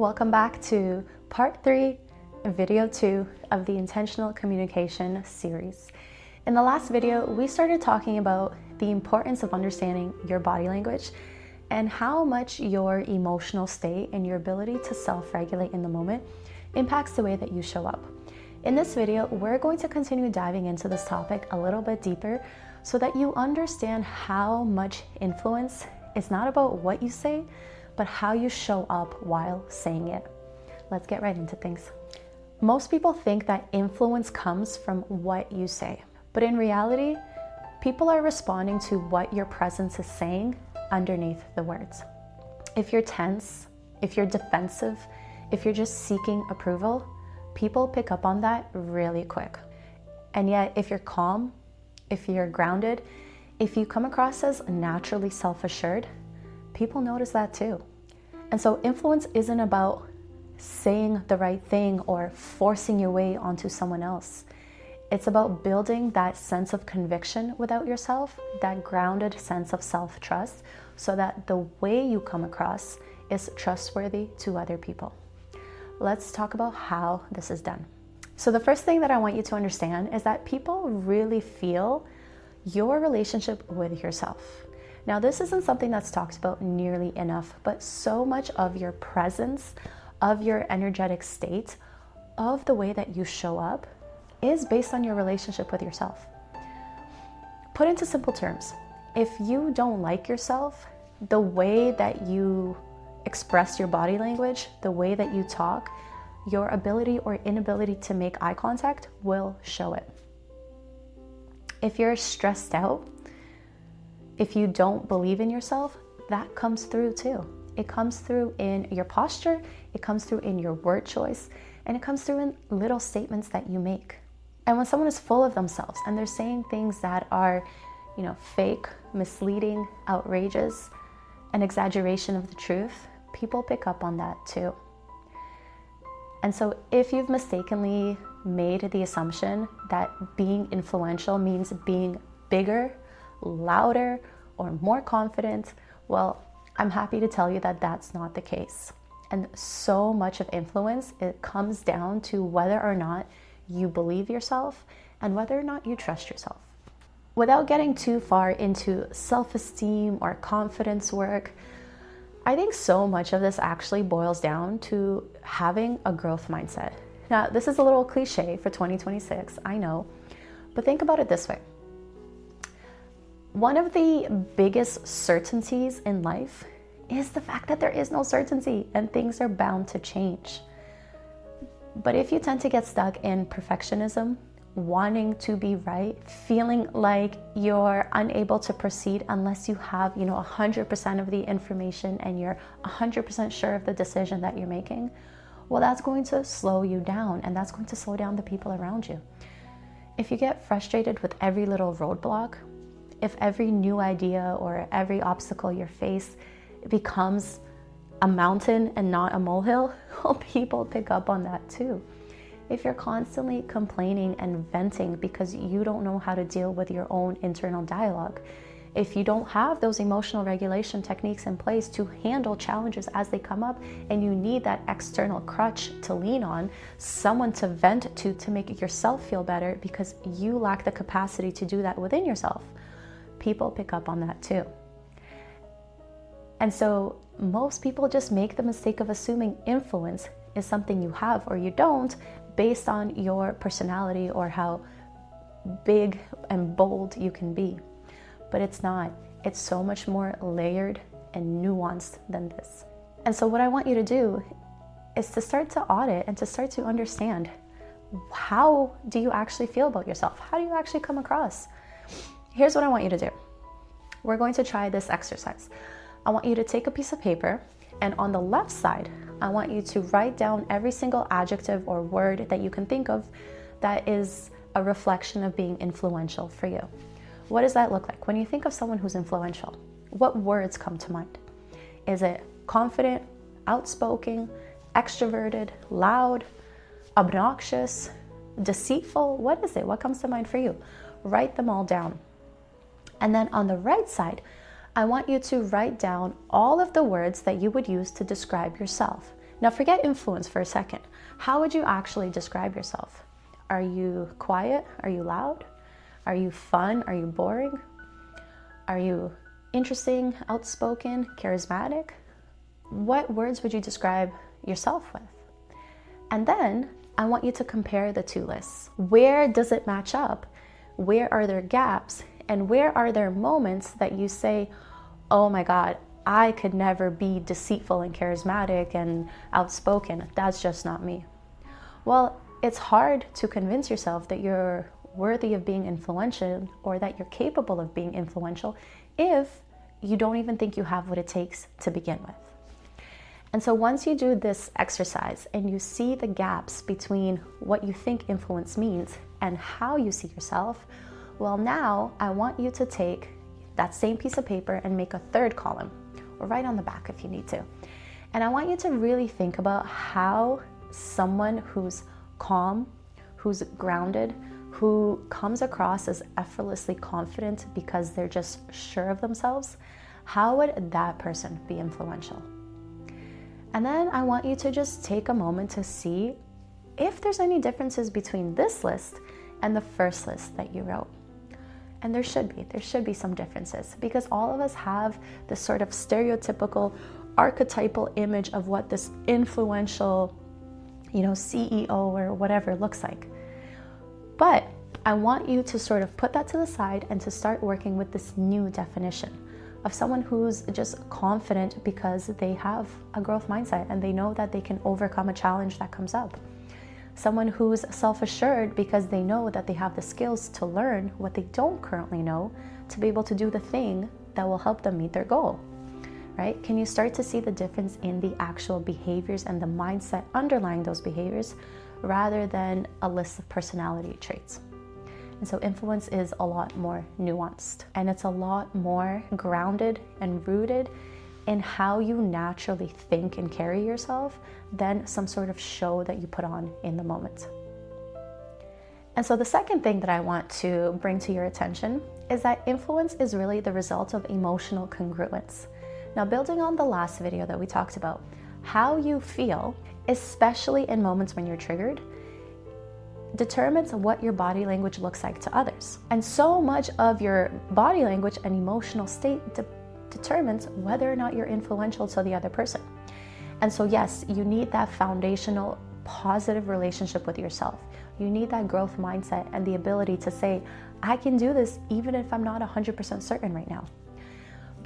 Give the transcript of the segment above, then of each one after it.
Welcome back to part 3, video 2 of the Intentional Communication series. In the last video, we started talking about the importance of understanding your body language and how much your emotional state and your ability to self-regulate in the moment impacts the way that you show up. In this video, we're going to continue diving into this topic a little bit deeper so that you understand how much influence is not about what you say, but how you show up while saying it. Let's get right into things. Most people think that influence comes from what you say, but in reality, people are responding to what your presence is saying underneath the words. If you're tense, if you're defensive, if you're just seeking approval, people pick up on that really quick. And yet, if you're calm, if you're grounded, if you come across as naturally self-assured, people notice that too. And so influence isn't about saying the right thing or forcing your way onto someone else. It's about building that sense of conviction without yourself, that grounded sense of self-trust, so that the way you come across is trustworthy to other people. Let's talk about how this is done. So the first thing that I want you to understand is that people really feel your relationship with yourself. Now, this isn't something that's talked about nearly enough, but so much of your presence, of your energetic state, of the way that you show up is based on your relationship with yourself. Put into simple terms, if you don't like yourself, the way that you express your body language, the way that you talk, your ability or inability to make eye contact will show it. If you're stressed out, if you don't believe in yourself, that comes through too. It comes through in your posture, it comes through in your word choice, and it comes through in little statements that you make. And when someone is full of themselves and they're saying things that are, fake, misleading, outrageous, an exaggeration of the truth, people pick up on that too. And so if you've mistakenly made the assumption that being influential means being bigger, louder, or more confident, well, I'm happy to tell you that that's not the case. And so much of influence, it comes down to whether or not you believe yourself and whether or not you trust yourself. Without getting too far into self-esteem or confidence work, I think so much of this actually boils down to having a growth mindset. Now, this is a little cliche for 2026, I know, but think about it this way. One of the biggest certainties in life is the fact that there is no certainty and things are bound to change. But if you tend to get stuck in perfectionism, wanting to be right, feeling like you're unable to proceed unless you have, 100% of the information and you're 100% sure of the decision that you're making, well, that's going to slow you down and that's going to slow down the people around you. If you get frustrated with every little roadblock, if every new idea or every obstacle you face becomes a mountain and not a molehill, well, people pick up on that too. If you're constantly complaining and venting because you don't know how to deal with your own internal dialogue, if you don't have those emotional regulation techniques in place to handle challenges as they come up and you need that external crutch to lean on, someone to vent to make yourself feel better because you lack the capacity to do that within yourself, people pick up on that too. And so most people just make the mistake of assuming influence is something you have or you don't based on your personality or how big and bold you can be. But it's not. It's so much more layered and nuanced than this. And so what I want you to do is to start to audit and to start to understand, how do you actually feel about yourself? How do you actually come across? Here's what I want you to do. We're going to try this exercise. I want you to take a piece of paper, and on the left side, I want you to write down every single adjective or word that you can think of that is a reflection of being influential for you. What does that look like? When you think of someone who's influential, what words come to mind? Is it confident, outspoken, extroverted, loud, obnoxious, deceitful? What is it? What comes to mind for you? Write them all down. And then on the right side, I want you to write down all of the words that you would use to describe yourself. Now forget influence for a second. How would you actually describe yourself? Are you quiet? Are you loud? Are you fun? Are you boring? Are you interesting, outspoken, charismatic? What words would you describe yourself with? And then I want you to compare the two lists. Where does it match up? Where are there gaps? And where are there moments that you say, oh my God, I could never be deceitful and charismatic and outspoken. That's just not me. Well, it's hard to convince yourself that you're worthy of being influential or that you're capable of being influential if you don't even think you have what it takes to begin with. And so once you do this exercise and you see the gaps between what you think influence means and how you see yourself, well, now I want you to take that same piece of paper and make a third column, or write on the back if you need to. And I want you to really think about how someone who's calm, who's grounded, who comes across as effortlessly confident because they're just sure of themselves, how would that person be influential? And then I want you to just take a moment to see if there's any differences between this list and the first list that you wrote. And there should be some differences, because all of us have this sort of stereotypical, archetypal image of what this influential, CEO or whatever looks like. But I want you to sort of put that to the side and to start working with this new definition of someone who's just confident because they have a growth mindset and they know that they can overcome a challenge that comes up. Someone who's self-assured because they know that they have the skills to learn what they don't currently know to be able to do the thing that will help them meet their goal, right? Can you start to see the difference in the actual behaviors and the mindset underlying those behaviors rather than a list of personality traits? And so influence is a lot more nuanced, and it's a lot more grounded and rooted in how you naturally think and carry yourself than some sort of show that you put on in the moment. And so the second thing that I want to bring to your attention is that influence is really the result of emotional congruence. Now, building on the last video that we talked about, how you feel, especially in moments when you're triggered, determines what your body language looks like to others. And so much of your body language and emotional state determines whether or not you're influential to the other person. And so yes, you need that foundational positive relationship with yourself. You need that growth mindset and the ability to say, I can do this even if I'm not 100% certain right now.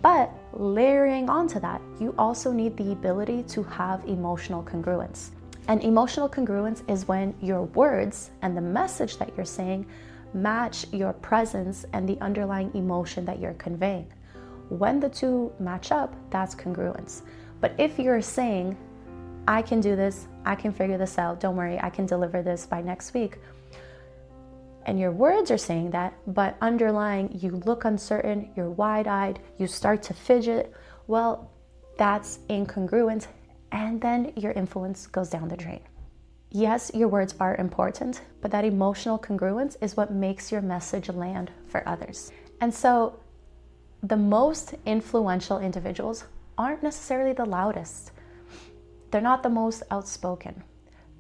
But layering onto that, you also need the ability to have emotional congruence. And emotional congruence is when your words and the message that you're saying match your presence and the underlying emotion that you're conveying. When the two match up, that's congruence. But if you're saying, I can do this, I can figure this out, don't worry, I can deliver this by next week, and your words are saying that, but underlying, you look uncertain, you're wide-eyed, you start to fidget, well, that's incongruent, and then your influence goes down the drain. Yes, your words are important, but that emotional congruence is what makes your message land for others. And so the most influential individuals aren't necessarily the loudest. They're not the most outspoken.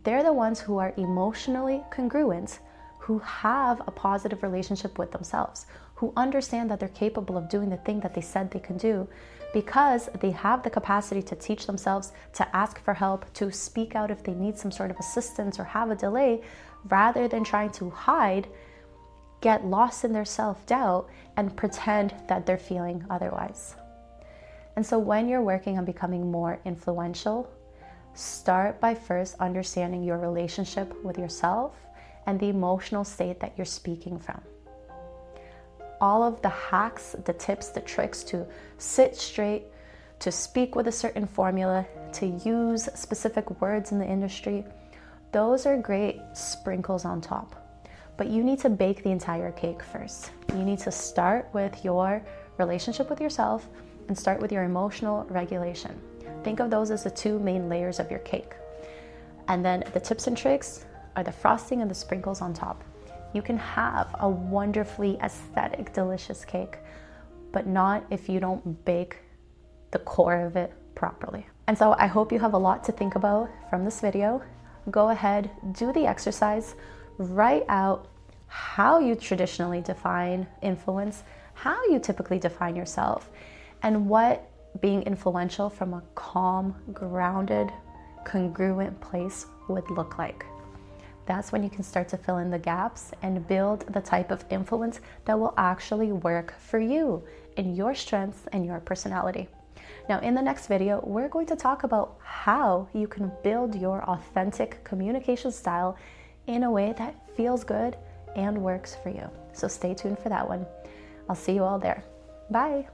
They're the ones who are emotionally congruent, who have a positive relationship with themselves, who understand that they're capable of doing the thing that they said they can do because they have the capacity to teach themselves, to ask for help, to speak out if they need some sort of assistance or have a delay, rather than trying to hide, get lost in their self-doubt, and pretend that they're feeling otherwise. And so when you're working on becoming more influential, start by first understanding your relationship with yourself and the emotional state that you're speaking from. All of the hacks, the tips, the tricks to sit straight, to speak with a certain formula, to use specific words in the industry, those are great sprinkles on top. But you need to bake the entire cake first. You need to start with your relationship with yourself and start with your emotional regulation. Think of those as the two main layers of your cake. And then the tips and tricks are the frosting and the sprinkles on top. You can have a wonderfully aesthetic, delicious cake, but not if you don't bake the core of it properly. And so I hope you have a lot to think about from this video. Go ahead, do the exercise, write out how you traditionally define influence, how you typically define yourself, and what being influential from a calm, grounded, congruent place would look like. That's when you can start to fill in the gaps and build the type of influence that will actually work for you in your strengths and your personality. Now, in the next video, we're going to talk about how you can build your authentic communication style in a way that feels good and works for you. So stay tuned for that one. I'll see you all there. Bye.